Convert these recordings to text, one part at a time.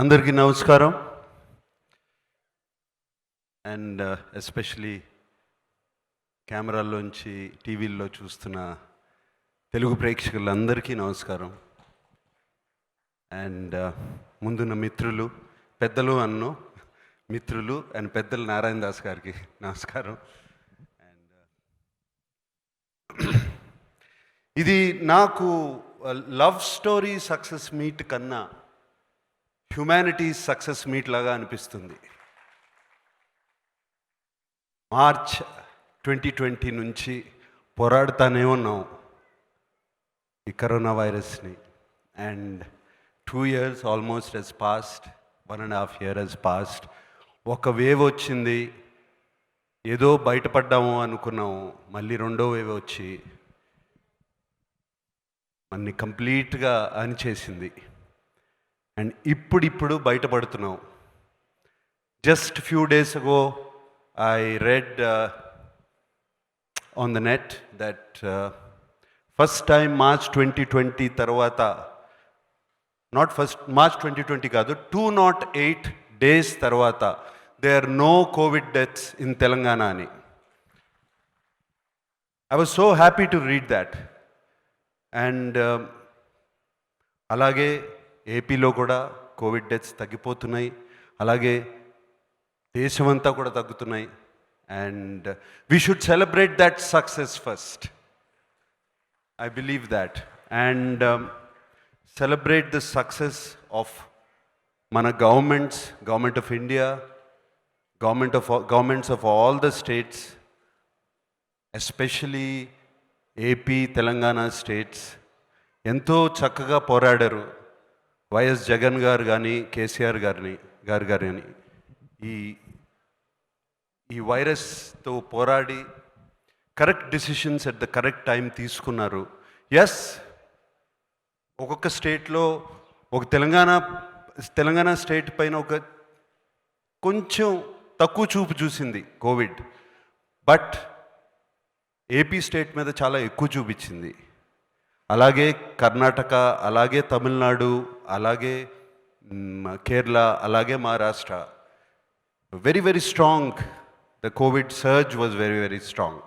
అందరికీ నమస్కారం. And especially కెమెరాల్లోంచి టీవీల్లో చూస్తున్న తెలుగు ప్రేక్షకులందరికీ నమస్కారం. అండ్ ముందున్న మిత్రులు, పెద్దలు అన్నో మిత్రులు అండ్ పెద్దలు నారాయణ దాస్ గారికి నమస్కారం. అండ్ ఇది నాకు లవ్ స్టోరీ సక్సెస్ మీట్ కన్నా హ్యుమానిటీస్ సక్సెస్ మీట్ లాగా అనిపిస్తుంది. మార్చ్ 2020 నుంచి పోరాడుతానే ఉన్నాం ఈ కరోనా వైరస్ని. And 2 years almost has passed, 1.5 years has passed. ఒక వేవ్ వచ్చింది, ఏదో బయటపడ్డాము అనుకున్నాము, మళ్ళీ రెండో వేవ్ వచ్చి మనని కంప్లీట్గా అణిచేసింది. అండ్ ఇప్పుడు బయటపడుతున్నాం. Just few days ago I read on the net that first time March 2020 తర్వాత, నాట్ ఫస్ట్ మార్చ్ 2020 కాదు, 208 days తర్వాత they are no covid deaths in Telangana అని. I was so happy to read that. And అలాగే ఏపీలో కూడా Covid deaths తగ్గిపోతున్నాయి, అలాగే దేశమంతా కూడా తగ్గుతున్నాయి. And we should celebrate that success first. I believe that. And celebrate the success of మన government of India, governments of all the states, especially AP, Telangana states ఎంతో చక్కగా పోరాడారు. వైఎస్ జగన్ గారు కానీ, కేసీఆర్ గారు కానీ ఈ వైరస్తో పోరాడి correct decisions at the correct time తీసుకున్నారు. ఎస్, ఒక్కొక్క స్టేట్లో ఒక తెలంగాణ స్టేట్ పైన ఒక కొంచెం తక్కువ చూపు చూసింది కోవిడ్, బట్ ఏపీ స్టేట్ మీద చాలా ఎక్కువ చూపించింది. అలాగే కర్ణాటక, అలాగే తమిళనాడు, అలాగే కేరళ, అలాగే Maharashtra. Very very strong. The covid surge was very very strong.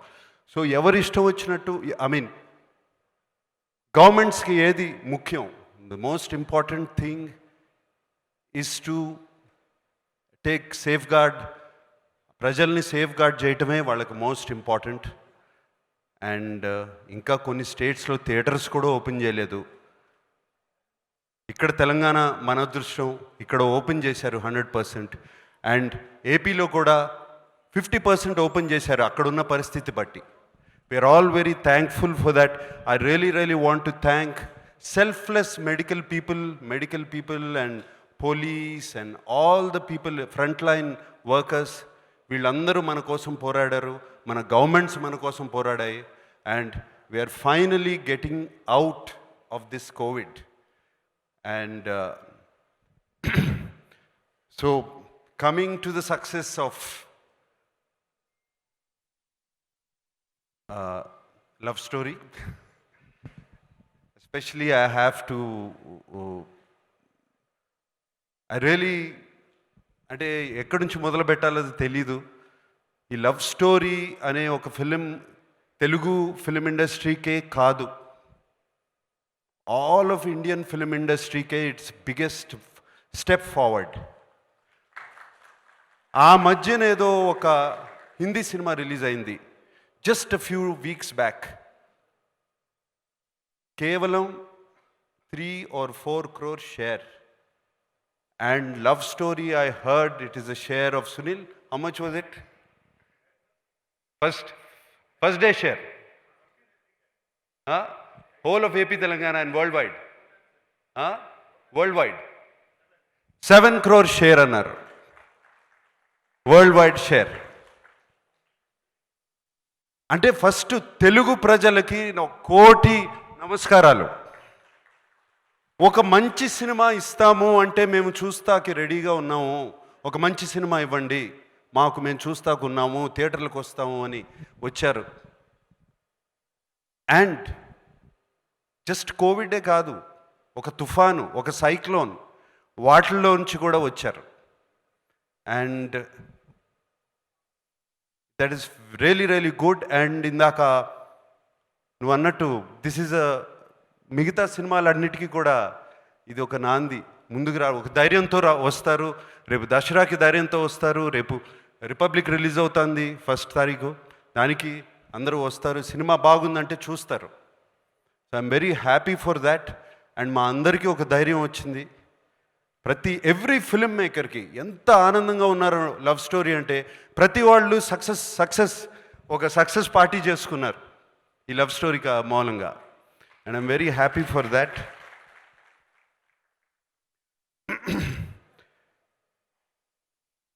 So ఎవరి ఇష్టం వచ్చినట్టు, ఐ మీన్ గవర్నమెంట్స్కి ఏది ముఖ్యం? The most important thing is to take safeguard. ప్రజల్ని సేఫ్ గార్డ్ చేయటమే వాళ్ళకి మోస్ట్ ఇంపార్టెంట్. అండ్ ఇంకా కొన్ని స్టేట్స్లో థియేటర్స్ కూడా ఓపెన్ చేయలేదు. ఇక్కడ తెలంగాణ మన అదృష్టం, ఇక్కడ ఓపెన్ చేశారు 100%. అండ్ ఏపీలో కూడా 50% ఓపెన్ చేశారు అక్కడున్న పరిస్థితి బట్టి. We're all very thankful for that. I really want to thank selfless medical people and police and all the people, front line workers. వీళ్ళందరూ మన కోసం పోరాడారు, మన గవర్నమెంట్స్ మన కోసం పోరాడాయి. And we're finally getting out of this covid. And so coming to the success of love story, especially I have to అంటే ఎక్కడి నుంచి మొదలు పెట్టాలో తెలీదు. ఈ లవ్ స్టోరీ అనే ఒక ఫిలిం తెలుగు ఫిలిం ఇండస్ట్రీకే కాదు, ఆల్ ఆఫ్ ఇండియన్ ఫిలిం ఇండస్ట్రీకే ఇట్స్ బిగ్గెస్ట్ స్టెప్ ఫార్వర్డ్. ఆ మధ్యన ఏదో ఒక హిందీ సినిమా రిలీజ్ అయింది జస్ట్ ఫ్యూ వీక్స్ బ్యాక్. కేవలం 3 or 4 crore share. And love story, I heard it is a share of Sunil. How much was it? First day share. Whole of AP Telangana and worldwide. Worldwide. 7 crore share another. Worldwide share. అంటే first Telugu ప్రజలకి 1 కోటి నమస్కారాలు. ఒక మంచి cinema ఇస్తాము అంటే మేము చూస్తాకి రెడీగా ఉన్నాము, ఒక మంచి సినిమా ఇవ్వండి మాకు, మేము చూస్తాకు ఉన్నాము, థియేటర్లకు వస్తాము అని వచ్చారు. అండ్ జస్ట్ కోవిడే కాదు, ఒక తుఫాను, ఒక సైక్లోన్, వాటిల్లోంచి కూడా వచ్చారు. And that is really really good. And ఇందాక నువ్వు అన్నట్టు దిస్ ఈజ్ మిగతా సినిమాలన్నిటికీ కూడా ఇది ఒక నాంది. ముందుకు ఒక ధైర్యంతో వస్తారు. రేపు దసరాకి ధైర్యంతో వస్తారు. రేపు రిపబ్లిక్ రిలీజ్ అవుతుంది 1వ తారీఖు, దానికి అందరూ వస్తారు. సినిమా బాగుందంటే చూస్తారు. So I'm very happy for that. And మా అందరికీ ఒక ధైర్యం వచ్చింది. ఎవ్రీ ఫిల్మ్ మేకర్కి ఎంత ఆనందంగా ఉన్నారు లవ్ స్టోరీ అంటే. ప్రతి వాళ్ళు ఒక సక్సెస్ పార్టీ చేసుకున్నారు ఈ లవ్ స్టోరీకి మూలంగా. And I'm very happy for that.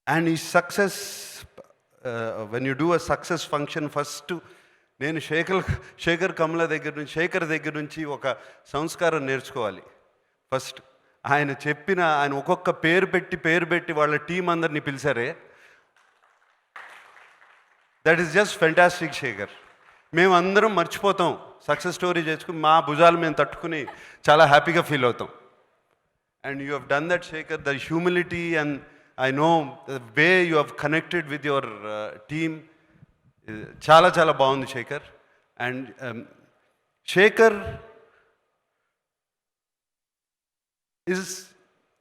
And ఈ success, when you do a success function, first నేను శేఖర్ కమల దగ్గర నుంచి ఒక సంస్కారం నేర్చుకోవాలి. ఫస్ట్ ఆయన ఒక్కొక్క పేరు పెట్టి వాళ్ళ టీం అందరినీ పిలిచారే, that is just fantastic Sekhar. మేమందరం మర్చిపోతాం సక్సెస్ స్టోరీ చేసుకుని, మా భుజాలు మేము తట్టుకుని చాలా హ్యాపీగా ఫీల్ అవుతాం. And you have done that Shekhar. The humility and I know the way you have connected with your team చాలా చాలా బాగుంది Shekhar. And Shekhar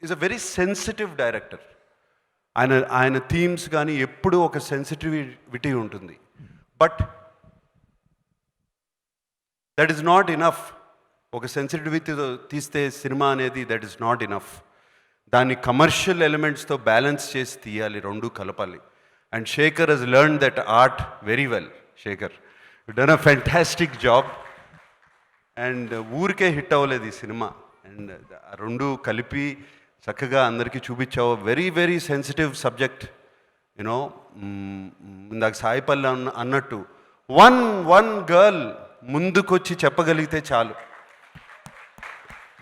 is a very sensitive director. ఆయన థీమ్స్ కానీ ఎప్పుడూ ఒక సెన్సిటివిటీ ఉంటుంది. But that is not enough. ఒక సెన్సిటివిటీతో తీస్తే సినిమా అనేది దట్ ఈస్ నాట్ ఇనఫ్. దాన్ని కమర్షియల్ ఎలిమెంట్స్తో బ్యాలెన్స్ చేసి తీయాలి, రెండు కలపాలి. And Shekhar has learn that art very well. Shekhar you done a fantastic job. And ఊరికే హిట్ అవ్వలేదు ఈ సినిమా. అండ్ రెండు కలిపి చక్కగా అందరికీ చూపించావు. Very very sensitive subject. You know, ఇందాక సాయిపల్లి అన్నట్టు వన్ గర్ల్ ముందుకొచ్చి చెప్పగలిగితే చాలు,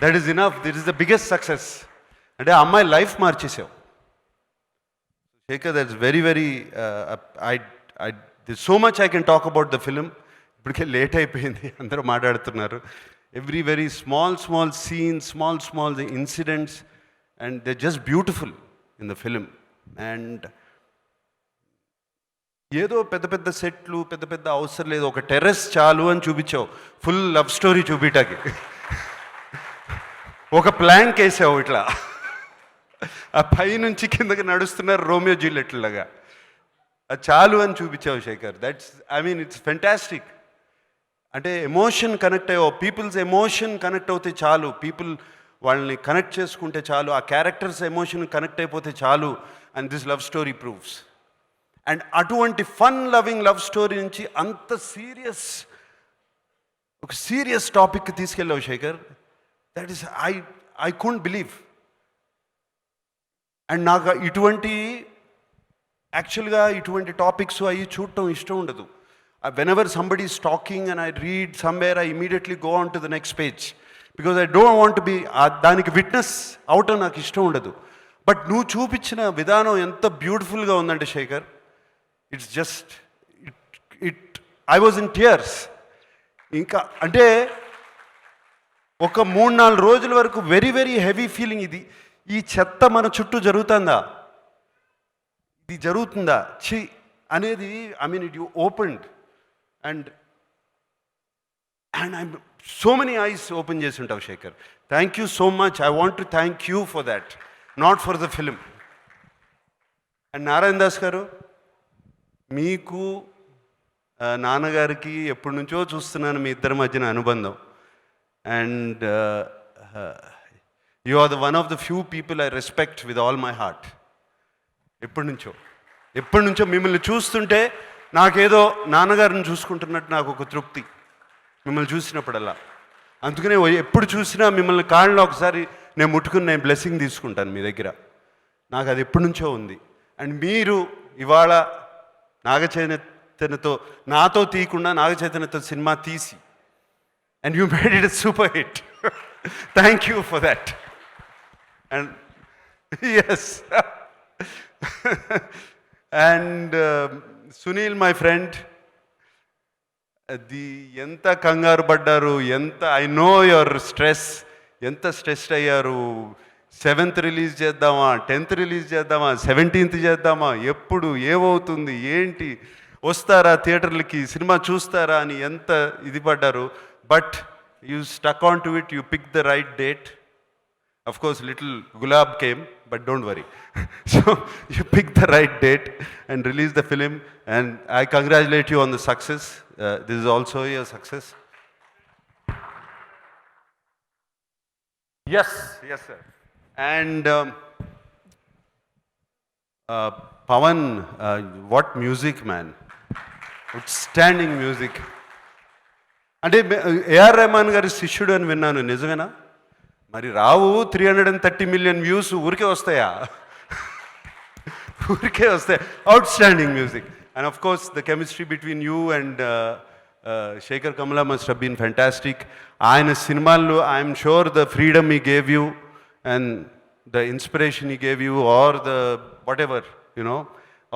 that is enough. దిట్ is the biggest success. అంటే ఆ అమ్మాయి life మార్చేసావు Shekhar. That's very very so much I can talk about the film. ఇప్పటికే లేట్ అయిపోయింది, అందరూ మాట్లాడుతున్నారు. Every very small scenes, small incidents, and they just beautiful in the film. And ఏదో పెద్ద సెట్లు పెద్ద అవసరం లేదు, ఒక టెర్రస్ చాలు అని చూపించావు ఫుల్ లవ్ స్టోరీ చూపించటానికి. ఒక ప్లాంక్ వేసావు ఇట్లా, ఆ పైనుంచి కిందకి నడుస్తున్నారు రోమియో జూలియట్లాగా. అది చాలు అని చూపించావు శేఖర్. It's fantastic. అంటే ఎమోషన్ కనెక్ట్ అయ్యావు. పీపుల్స్ ఎమోషన్ కనెక్ట్ అవుతే చాలు, పీపుల్ వాళ్ళని కనెక్ట్ చేసుకుంటే చాలు, ఆ క్యారెక్టర్స్ ఎమోషన్ కనెక్ట్ అయిపోతే చాలు. And this love story proves. And అటువంటి ఫన్ లవింగ్ లవ్ స్టోరీ నుంచి అంత ఒక సీరియస్ టాపిక్కి తీసుకెళ్ళావు Sekhar. That is I couldn't believe. And నాకు ఇటువంటి టాపిక్స్ అవి చూడటం ఇష్టం ఉండదు. whenever somebody is talking and I read somewhere, I immediately go on to the next page because I don't want to be దానికి విట్నెస్ అవటం నాకు ఇష్టం ఉండదు. బట్ నువ్వు చూపించిన విధానం ఎంత బ్యూటిఫుల్గా ఉందంటే Shekhar, it's just I was in tears. ఇంకా అంటే ఒక 3-4 రోజుల వరకు వెరీ వెరీ హెవీ ఫీలింగ్. ఈ చెత్త మన చుట్టూ జరుగుతుందా, ఇది జరుగుతుందా ఛీ అనేది. It you opened and I'm so many eyes open చేసి ఉంటావు Shekhar. Thank you so much. I want to thank you for that, not for the film. And Narayana Das garu, మీకు నాన్నగారికి ఎప్పటి నుంచో చూస్తున్నాను మీ ఇద్దరి మధ్యన అనుబంధం. And you are the one of the few people I respect with all my heart. ఎప్పటి నుంచో మిమ్మల్ని చూస్తుంటే నాకేదో నాన్నగారిని చూసుకుంటున్నట్టు నాకు ఒక తృప్తి మిమ్మల్ని చూసినప్పుడల్లా. అందుకనే ఎప్పుడు చూసినా మిమ్మల్ని కాళ్ళలో ఒకసారి నేను ముట్టుకుని నేను బ్లెస్సింగ్ తీసుకుంటాను మీ దగ్గర. నాకు అది ఎప్పటి నుంచో ఉంది. అండ్ మీరు ఇవాళ నాతో తీయకుండా నాగచైతన్యతో సినిమా తీసి and you made it super hit. Thank you for that. And yes, and Sunil my friend, ఎంత కంగారు పడ్డారు, ఐ నో యువర్ స్ట్రెస్, ఎంత స్ట్రెస్డ్ అయ్యారు. 7th రిలీజ్ చేద్దామా, 10th రిలీజ్ చేద్దామా, 17th చేద్దామా, ఎప్పుడు ఏమవుతుంది ఏంటి, వస్తారా థియేటర్లకి, సినిమా చూస్తారా అని ఎంత ఇది పడ్డారు. But you stuck on to it, you pick the right date. Of course, little Gulab came, but don't worry. So you picked the right date and released the film, and I congratulate you on the success. This is also a success. Yes, sir. And Pawan, what music, man! Outstanding music. అంటే AR Rahman గారి శిష్యుడు అని విన్నాను, నిజమేనా? మరి రావు 330 million views ఊరికే వస్తాయా? ఊరికే వస్తాయి. Outstanding music. And of course the chemistry between you and Sekhar Kammula must have been fantastic. ఆయన సినిమాల్లో I'm sure the freedom he gave you and the inspiration he gave you or the whatever you know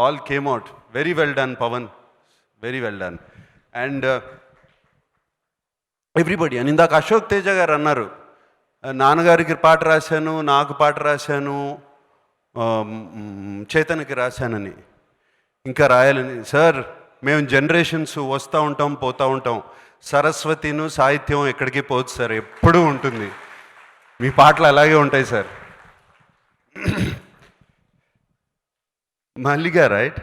all came out very well done Pavan, very well done. And everybody, అని ఇందాక అశోక్ తేజ గారు అన్నారు, నాన్నగారికి పాట రాశాను, నాకు పాట రాశాను, చైతన్యకి రాశానని, ఇంకా రాయాలని. సార్, మేము జనరేషన్స్ వస్తూ ఉంటాం పోతూ ఉంటాం. సరస్వతిను సాహిత్యం ఎక్కడికి పోదు సార్, ఎప్పుడూ ఉంటుంది. మీ పాటలు అలాగే ఉంటాయి సార్. మల్లిగా, రైట్?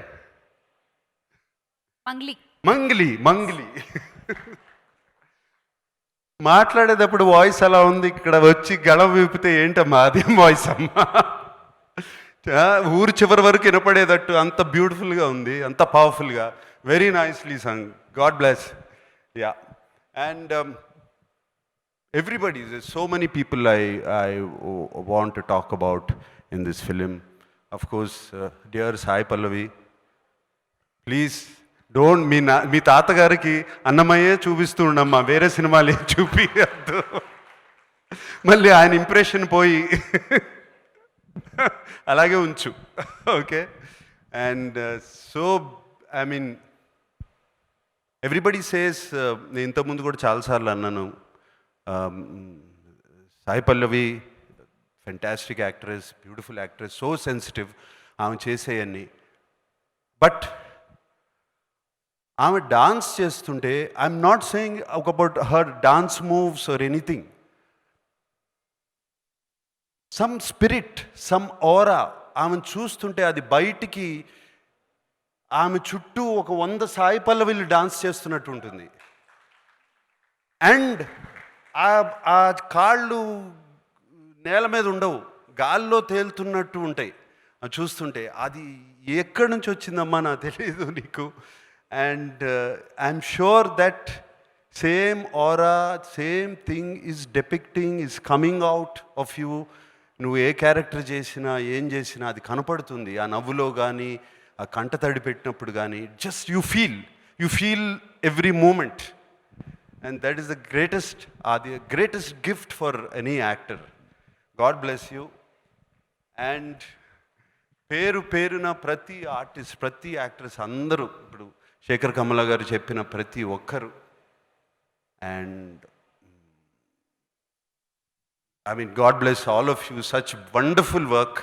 మంగ్లీ. మాట్లాడేటప్పుడు వాయిస్ అలా ఉంది, ఇక్కడ వచ్చి గళం విప్పితే ఏంటమ్మా అదేం వాయిస్ అమ్మా? ఊరు చివరి వరకు వినపడేటట్టు అంత బ్యూటిఫుల్గా ఉంది, అంత పవర్ఫుల్గా. Very nicely sung. God bless. Ya. And everybody, so many people I want to talk about in this film. Of course dear Sai Pallavi, please don't, మీ తాతగారికి అన్నమయ్యే చూపిస్తూ ఉండమ్మా, వేరే సినిమాలు ఏం చూపించద్దు. మళ్ళీ ఆయన ఇంప్రెషన్ పోయి అలాగే ఉంచు. Okay. And so I mean everybody says, నేను ఇంతకుముందు కూడా చాలాసార్లు అన్నాను, Sai Pallavi fantastic actress, beautiful actress, so sensitive ఆమె చేసేయన్నీ. బట్ ఆమె డాన్స్ చేస్తుంటే, I'm not saying about her dance moves or anything, some spirit, some aura ఆమెను చూస్తుంటే అది బయటికి, ఆమె చుట్టూ ఒక 100 సాయి పల్లవిలు డాన్స్ చేస్తున్నట్టు ఉంటుంది. అండ్ ఆ కాళ్ళు నేల మీద ఉండవు, గాల్లో తేలుతున్నట్టు ఉంటాయి చూస్తుంటే. అది ఎక్కడి నుంచి వచ్చిందమ్మా నాకు తెలియదు నీకు. And I'm sure that same aura, same thing is depicting, is coming out of you. నువ్వు ఏ క్యారెక్టర్ చేసినా ఏం చేసినా అది కనపడుతుంది. ఆ నవ్వులో కానీ, ఆ కంట తడి పెట్టినప్పుడు కానీ, just you feel every moment. And that is the greatest gift for any actor. God bless you. And పేరున ప్రతి ఆర్టిస్ట్, ప్రతి యాక్ట్రెస్ అందరూ, ఇప్పుడు శేఖర్ కమల గారు చెప్పిన ప్రతి ఒక్కరు, and I mean God bless all of you, such wonderful work.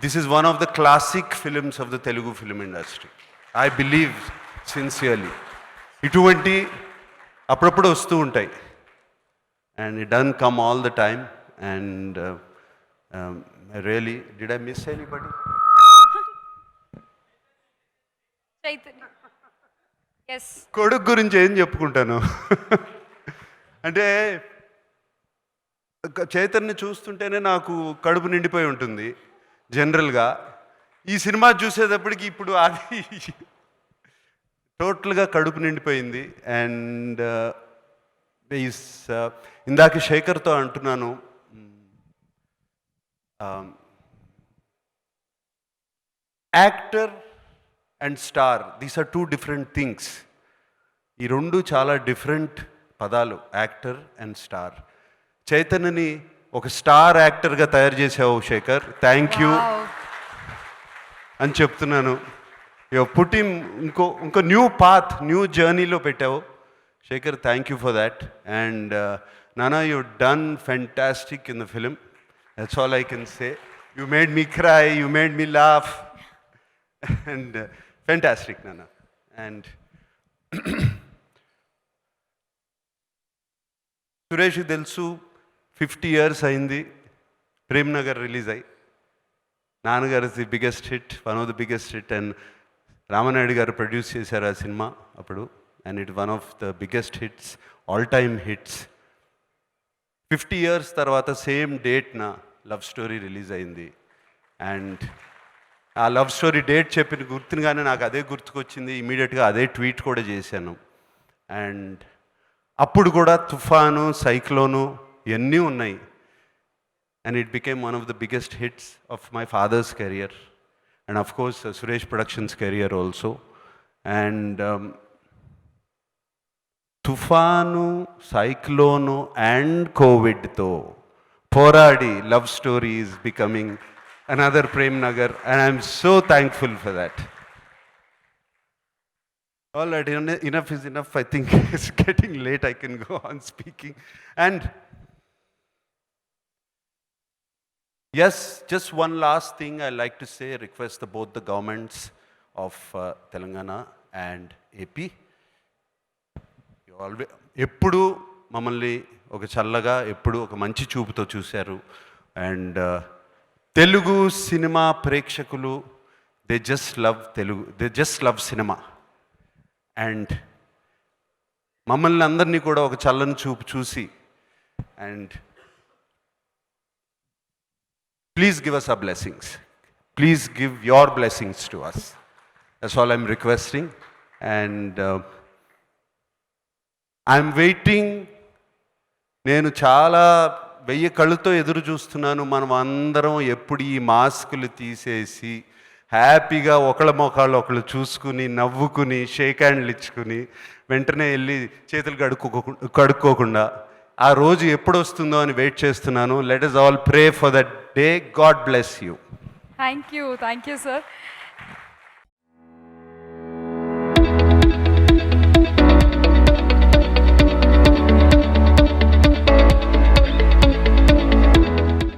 This is one of the classic films of the Telugu film industry, I believe sincerely. ఇటువంటి అప్పుడప్పుడు వస్తూ ఉంటాయి, and it done come all the time. And really, did I miss anybody? కొడుకు గురించి ఏం చెప్పుకుంటాను అంటే, చైతన్య చూస్తుంటేనే నాకు కడుపు నిండిపోయి ఉంటుంది జనరల్గా. ఈ సినిమా చూసేటప్పటికి ఇప్పుడు అది టోటల్గా కడుపు నిండిపోయింది. అండ్ ఇందాక శేఖర్తో అంటున్నాను, actor and star, these are 2 different things. ఈ రెండు చాలా డిఫరెంట్ పదాలు, యాక్టర్ అండ్ స్టార్. చైతన్యని ఒక స్టార్ యాక్టర్గా తయారు చేసావు శేఖర్, థ్యాంక్ యూ అని చెప్తున్నాను. పుట్టిన్ ఇంకో న్యూ పాత్, న్యూ జర్నీలో పెట్టావు Shekhar, thank you for that. And Nana, you've done fantastic in the film. That's all I can say. You made me cry, you made me laugh. And fantastic, Nana. And సురేష్కి తెలుసు 50 years అయింది Prem Nagar release అయ్యి. నాన్నగారు is the biggest hit, one of the biggest hit. And Rama Naidu గారు produce చేశారు ఆ cinema అప్పుడు. And it one of the biggest hits, all time hits. 50 years తర్వాత same డేట్న love story release అయింది. అండ్ ఆ లవ్ స్టోరీ డేట్ చెప్పిన గుర్తుగానే నాకు అదే గుర్తుకొచ్చింది. ఇమీడియట్గా అదే ట్వీట్ కూడా చేశాను. అండ్ అప్పుడు కూడా తుఫాను, సైక్లోను ఇవన్నీ ఉన్నాయి. And it became one of the biggest hits of my father's career and of course Suresh Productions career also. And తుఫాను, సైక్లోను అండ్ కోవిడ్తో పోరాడి love story is becoming another Prem Nagar. And I'm so thankful for that. All right, enough is enough. I think it's getting late. I can go on speaking. And yes, just one last thing I like to say, request both the governments of Telangana and AP. You always, ఎప్పుడు మమ్మల్ని ఒక చల్లగా, ఎప్పుడు ఒక మంచి చూపుతో చూశారు. And Telugu cinema ప్రేక్షకులు, they just love Telugu, they just love cinema. And మమ్మల్ని అందరినీ కూడా ఒక చల్లని చూపు చూసి, and please give us our blessings, please give your blessings to us. That's all I'm requesting. And I'm waiting. నేను చాలా 1000 కళ్ళతో ఎదురు చూస్తున్నాను. మనం అందరం ఎప్పుడు ఈ మాస్కులు తీసేసి హ్యాపీగా ఒకళ్ళ మొఖాలు ఒకళ్ళు చూసుకుని, నవ్వుకుని, షేక్ హ్యాండ్లు ఇచ్చుకుని, వెంటనే వెళ్ళి చేతులు కడుక్కోకుండా ఆ రోజు ఎప్పుడు వస్తుందో అని వెయిట్ చేస్తున్నాను. Let us all pray for that day. God bless you. Thank you, sir.